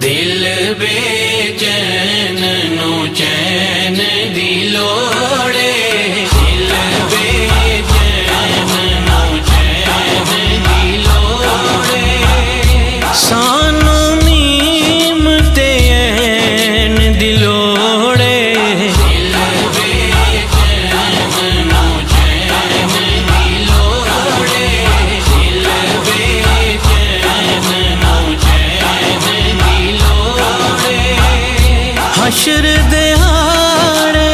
दिल बेचैन नु चैन दी लोड़े, दिल बेचैन नु चैन दी लोड़े। सानू नीम ते ऐन दी लोड़े, दिल बेचैन नु चैन दी लोड़े, दिल बेचैन नु चैन दी लोड़े। हशर दिहाड़े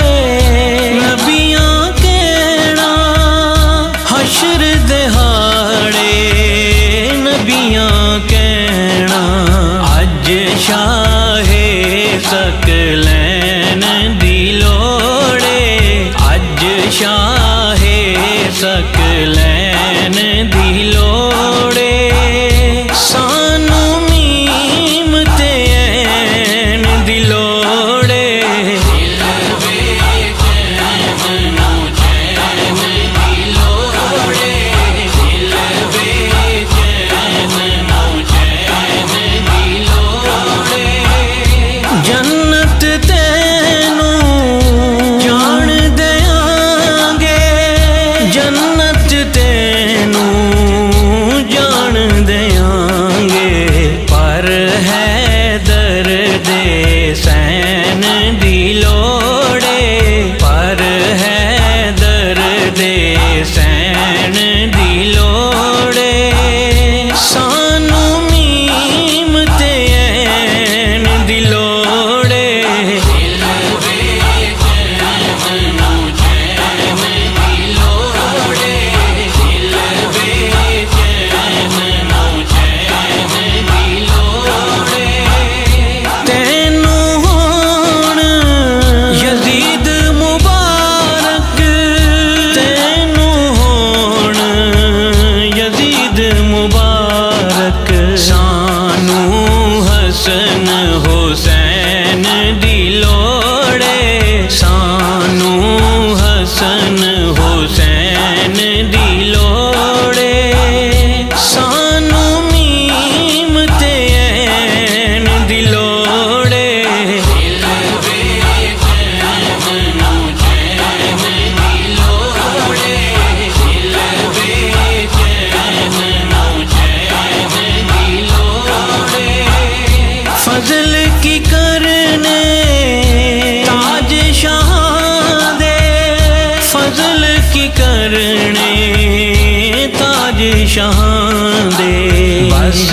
नबियां कहना, हशर दिहाड़े नबियां कहना। अज शाहे सकलैन दी लोड़े, अज शाहे सकलैन दी लोड़े। सानू मीम ते ऐन दी लोड़े, दिल बेचैन नु चैन दी लोड़े, दिल बेचैन नु चैन दी लोड़े। जन्नत तैनू जान देंगे, जन्नत तैनू जान देंगे। पर है दर्द सैन दी लोड़े, पर है दर्द सैन दी लोड़े। सानू मीम ते ऐन दी लोड़े, दिल बेचैन नु चैन दी लोड़े, दिल बेचैन नु चैन दी लोड़े। तैनू होण यजीद मुबारक, तैनू होण यजीद मुबारक। सानू हसन हुसैन दी लोड़े, सानू हसन हुसैन दी लोड़े। सानू मीम ते ऐन दी लोड़े, दिल बेचैन नु चैन दी लोड़े, दिल बेचैन नु चैन दी लोड़े। फजल की करने ताज शाह दे, फजल की करने ताज शाह दे। बस